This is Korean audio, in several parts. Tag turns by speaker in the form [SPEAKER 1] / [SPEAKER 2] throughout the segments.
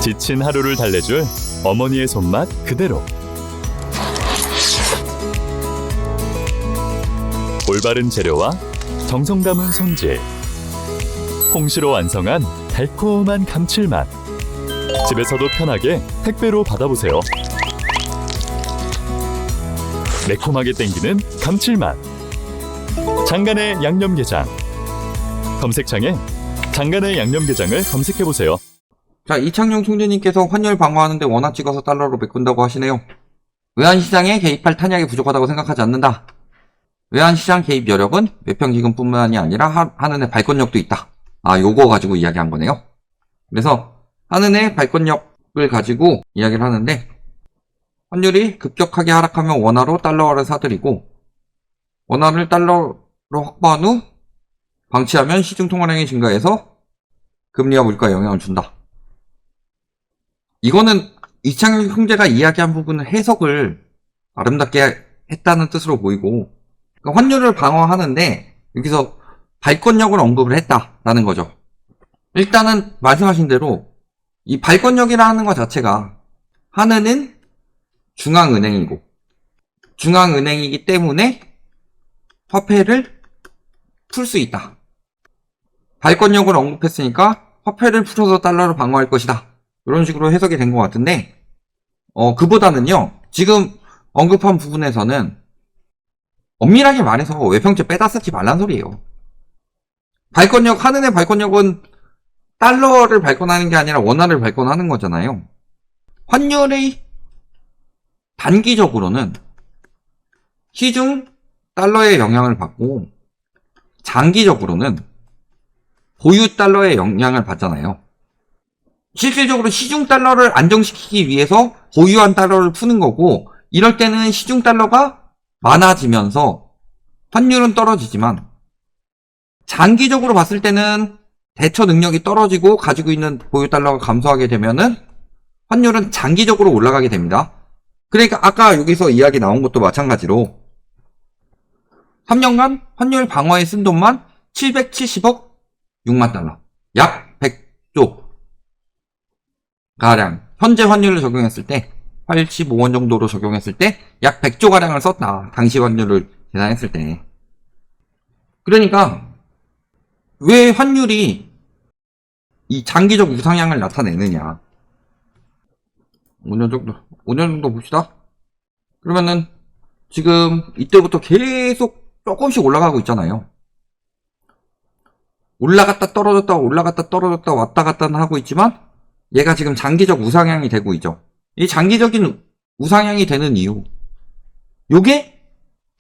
[SPEAKER 1] 지친 하루를 달래줄 어머니의 손맛 그대로. 올바른 재료와 정성 담은 손질. 홍시로 완성한 달콤한 감칠맛. 집에서도 편하게 택배로 받아보세요. 매콤하게 땡기는 감칠맛. 장간의 양념게장. 검색창에 장간의 양념게장을 검색해보세요.
[SPEAKER 2] 자, 이창용 총재님께서 환율 방어하는데 원화 찍어서 달러로 메꾼다고 하시네요. 외환시장에 개입할 탄약이 부족하다고 생각하지 않는다. 외환시장 개입 여력은 외평기금뿐만이 아니라 한은의 발권력도 있다. 요거 가지고 이야기한 거네요. 그래서 한은의 발권력을 가지고 이야기를 하는데, 환율이 급격하게 하락하면 원화로 달러화를 사들이고, 원화를 달러로 확보한 후 방치하면 시중 통화량이 증가해서 금리와 물가에 영향을 준다. 이거는 이창용 총재가 이야기한 부분은 해석을 아름답게 했다는 뜻으로 보이고, 그러니까 환율을 방어하는데 여기서 발권력을 언급을 했다라는 거죠. 일단은 말씀하신 대로 이 발권력이라는 것 자체가 한은은 중앙은행이고, 중앙은행이기 때문에 화폐를 풀 수 있다. 발권력을 언급했으니까 화폐를 풀어서 달러를 방어할 것이다. 이런 식으로 해석이 된 것 같은데, 그보다는요, 지금 언급한 부분에서는 엄밀하게 말해서 외평채 빼다 쓰지 말란 소리예요. 발권력, 한은의 발권력은 달러를 발권하는 게 아니라 원화를 발권하는 거잖아요. 환율의 단기적으로는 시중 달러의 영향을 받고, 장기적으로는 보유 달러의 영향을 받잖아요. 실질적으로 시중 달러를 안정시키기 위해서 보유한 달러를 푸는 거고, 이럴 때는 시중 달러가 많아지면서 환율은 떨어지지만, 장기적으로 봤을 때는 대처 능력이 떨어지고 가지고 있는 보유 달러가 감소하게 되면은 환율은 장기적으로 올라가게 됩니다. 그러니까 아까 여기서 이야기 나온 것도 마찬가지로 3년간 환율 방어에 쓴 돈만 770억 6만 달러, 약 100조 가량, 현재 환율을 적용했을 때 85원 정도로 적용했을 때 약 100조 가량을 썼다. 당시 환율을 계산했을 때. 그러니까 왜 환율이 이 장기적 우상향을 나타내느냐. 5년 정도 봅시다. 그러면은 지금 이때부터 계속 조금씩 올라가고 있잖아요. 올라갔다 떨어졌다 올라갔다 떨어졌다 왔다 갔다 하고 있지만 얘가 지금 장기적 우상향이 되고 있죠. 이 장기적인 우상향이 되는 이유, 요게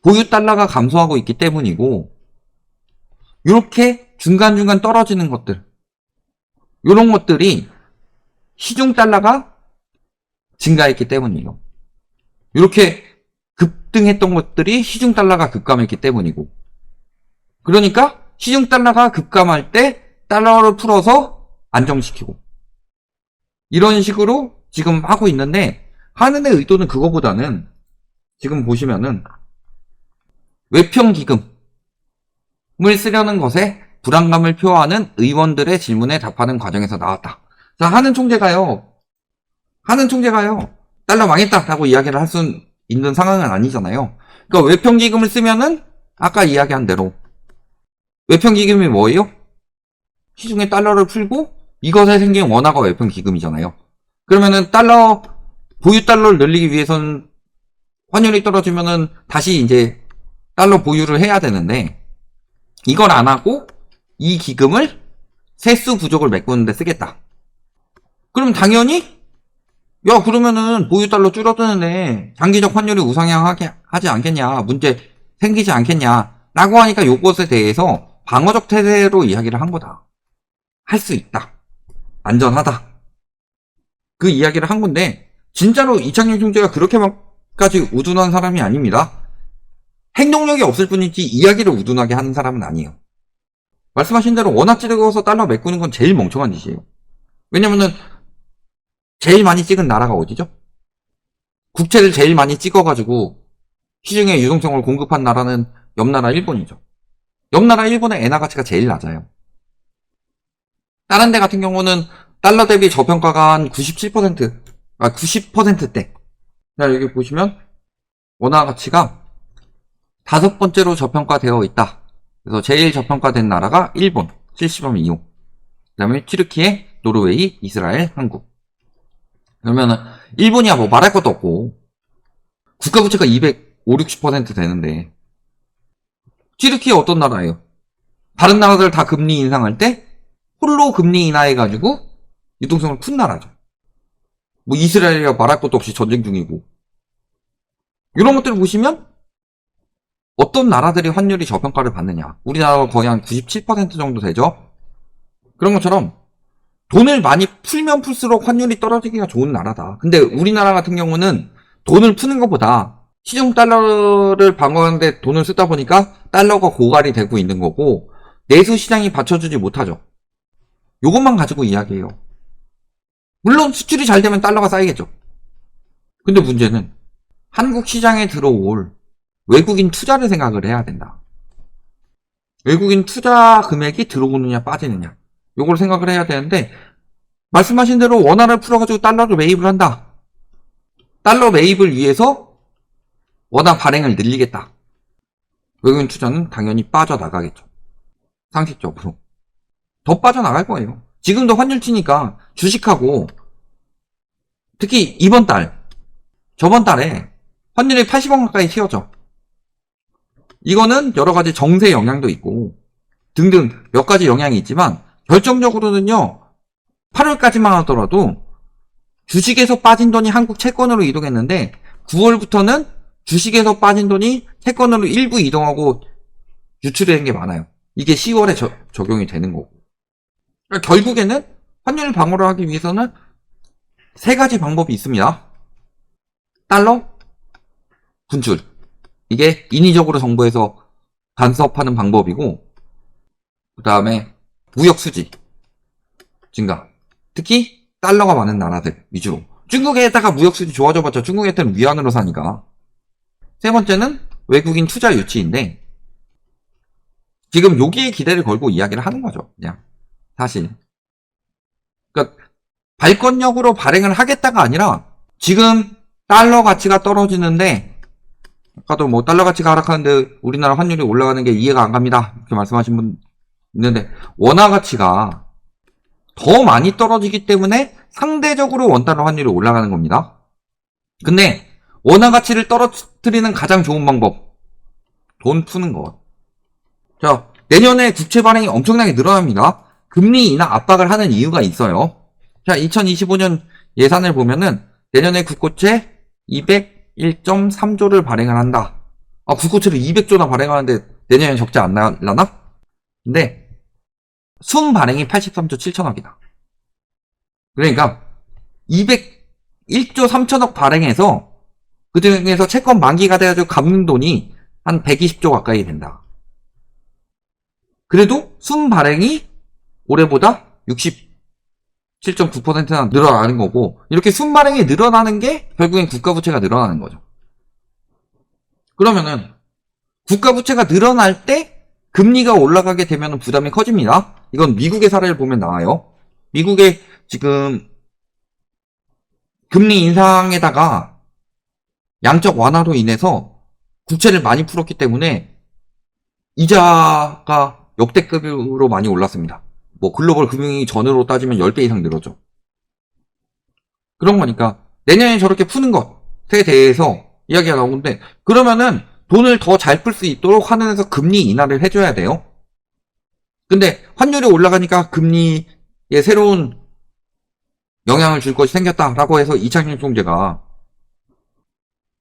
[SPEAKER 2] 보유 달러가 감소하고 있기 때문이고, 요렇게 중간중간 떨어지는 것들, 요런 것들이 시중 달러가 증가했기 때문이에요. 요렇게 급등했던 것들이 시중 달러가 급감했기 때문이고, 그러니까 시중 달러가 급감할 때 달러를 풀어서 안정시키고, 이런 식으로 지금 하고 있는데, 한은의 의도는 그거보다는 지금 보시면은 외평기금을 쓰려는 것에 불안감을 표하는 의원들의 질문에 답하는 과정에서 나왔다. 자, 한은 총재가요 달러 망했다라고 이야기를 할 수 있는 상황은 아니잖아요. 그러니까 외평기금을 쓰면은 아까 이야기한 대로 외평기금이 뭐예요? 시중에 달러를 풀고 이것에 생긴 원화가 외평기금이잖아요. 그러면은 보유 달러를 늘리기 위해서는 환율이 떨어지면은 다시 이제 달러 보유를 해야 되는데, 이걸 안 하고 이 기금을 세수 부족을 메꾸는 데 쓰겠다. 그럼 당연히 그러면은 보유 달러 줄어드는데 장기적 환율이 우상향하게 하지 않겠냐, 문제 생기지 않겠냐 라고 하니까 요것에 대해서 방어적 태세로 이야기를 한 거다. 할 수 있다, 안전하다, 그 이야기를 한 건데, 진짜로 이창용 총재가 그렇게까지 우둔한 사람이 아닙니다. 행동력이 없을 뿐이지 이야기를 우둔하게 하는 사람은 아니에요. 말씀하신 대로 원화 찍어서 달러 메꾸는 건 제일 멍청한 짓이에요. 왜냐면은 제일 많이 찍은 나라가 어디죠? 국채를 제일 많이 찍어가지고 시중에 유동성을 공급한 나라는 옆나라 일본이죠. 옆나라 일본의 엔화 가치가 제일 낮아요. 다른 데 같은 경우는 달러 대비 저평가가 한 97%, 90%대. 자, 여기 보시면 원화 가치가 5번째로 저평가되어 있다. 그래서 제일 저평가된 나라가 일본 70.25. 그 다음에 튀르키예, 노르웨이, 이스라엘, 한국. 그러면은 일본이야 뭐 말할 것도 없고 국가부채가 250, 60% 되는데 튀르키예 어떤 나라예요? 다른 나라들 다 금리 인상할 때 홀로 금리 인하해가지고 유동성을 푼 나라죠. 뭐 이스라엘이야 말할 것도 없이 전쟁 중이고. 이런 것들을 보시면 어떤 나라들이 환율이 저평가를 받느냐. 우리나라가 거의 한 97% 정도 되죠. 그런 것처럼 돈을 많이 풀면 풀수록 환율이 떨어지기가 좋은 나라다. 근데 우리나라 같은 경우는 돈을 푸는 것보다 시중 달러를 방어하는데 돈을 쓰다 보니까 달러가 고갈이 되고 있는 거고 내수 시장이 받쳐주지 못하죠. 요것만 가지고 이야기해요. 물론 수출이 잘 되면 달러가 쌓이겠죠. 근데 문제는 한국 시장에 들어올 외국인 투자를 생각을 해야 된다. 외국인 투자 금액이 들어오느냐 빠지느냐 요걸 생각을 해야 되는데 말씀하신 대로 원화를 풀어가지고 달러를 매입을 한다. 달러 매입을 위해서 원화 발행을 늘리겠다. 외국인 투자는 당연히 빠져나가겠죠. 상식적으로. 더 빠져나갈 거예요. 지금도 환율 치니까 주식하고 특히 이번 달, 저번 달에 환율이 80원 가까이 튀었죠. 이거는 여러 가지 정세 영향도 있고 등등 몇 가지 영향이 있지만 결정적으로는요. 8월까지만 하더라도 주식에서 빠진 돈이 한국 채권으로 이동했는데 9월부터는 주식에서 빠진 돈이 채권으로 일부 이동하고 유출된 게 많아요. 이게 10월에 적용이 되는 거고. 그러니까 결국에는 환율 방어를 하기 위해서는 3가지 방법이 있습니다. 달러, 분출. 이게 인위적으로 정부에서 간섭하는 방법이고 그 다음에 무역 수지 증가. 특히 달러가 많은 나라들 위주로. 중국에다가 무역 수지 좋아져봤자 중국한테는 위안으로 사니까. 3번째는 외국인 투자 유치인데 지금 여기에 기대를 걸고 이야기를 하는 거죠. 그냥 사실. 그러니까 발권력으로 발행을 하겠다가 아니라 지금 달러 가치가 떨어지는데 아까도 뭐 달러 가치가 하락하는데 우리나라 환율이 올라가는 게 이해가 안 갑니다. 이렇게 말씀하신 분 있는데 원화 가치가 더 많이 떨어지기 때문에 상대적으로 원달러 환율이 올라가는 겁니다. 근데 원화 가치를 떨어뜨리는 가장 좋은 방법 돈 푸는 것. 자, 내년에 국채 발행이 엄청나게 늘어납니다. 금리 인하 압박을 하는 이유가 있어요. 자, 2025년 예산을 보면은 내년에 국고채 201.3조를 발행을 한다. 국고채를 200조나 발행하는데 내년에 적지 않나? 근데 순 발행이 83조 7천억이다. 그러니까 201조 3천억 발행해서 그 중에서 채권 만기가 돼가지고 갚는 돈이 한 120조 가까이 된다. 그래도 순 발행이 올해보다 67.9%나 늘어나는 거고 이렇게 순 발행이 늘어나는 게 결국엔 국가부채가 늘어나는 거죠. 그러면은 국가부채가 늘어날 때 금리가 올라가게 되면 부담이 커집니다. 이건 미국의 사례를 보면 나와요. 미국의 지금 금리 인상에다가 양적 완화로 인해서 국채를 많이 풀었기 때문에 이자가 역대급으로 많이 올랐습니다. 뭐 글로벌 금융위기 전으로 따지면 10배 이상 늘었죠. 그런 거니까 내년에 저렇게 푸는 것에 대해서 이야기가 나오는데 그러면은 돈을 더 잘 풀 수 있도록 환원해서 금리 인하를 해줘야 돼요. 근데 환율이 올라가니까 금리에 새로운 영향을 줄 것이 생겼다라고 해서 이창용 총재가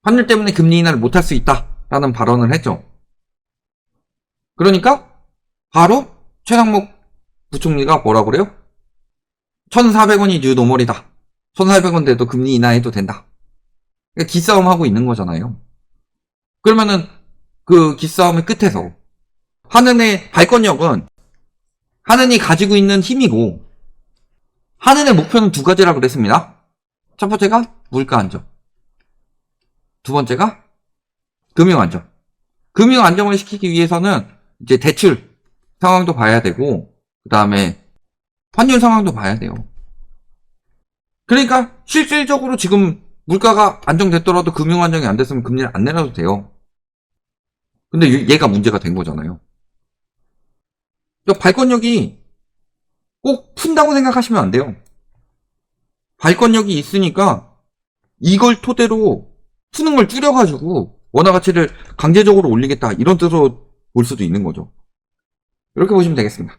[SPEAKER 2] 환율 때문에 금리 인하를 못할 수 있다라는 발언을 했죠. 그러니까 바로 최상목 부총리가 뭐라 그래요? 1,400원이 뉴 노멀이다. 1,400원 돼도 금리 인하해도 된다. 그러니까 기싸움하고 있는 거잖아요. 그러면은 그 기싸움의 끝에서 한은의 발권력은 한은이 가지고 있는 힘이고 한은의 목표는 2가지라 그랬습니다. 첫 번째가 물가 안정. 두 번째가 금융 안정. 금융 안정을 시키기 위해서는 이제 대출 상황도 봐야 되고 그 다음에 환율 상황도 봐야 돼요. 그러니까 실질적으로 지금 물가가 안정됐더라도 금융 안정이 안 됐으면 금리를 안 내려도 돼요. 근데 얘가 문제가 된 거잖아요. 그러니까 발권력이 꼭 푼다고 생각하시면 안 돼요. 발권력이 있으니까 이걸 토대로 푸는 걸 줄여가지고 원화 가치를 강제적으로 올리겠다 이런 뜻으로 볼 수도 있는 거죠. 이렇게 보시면 되겠습니다.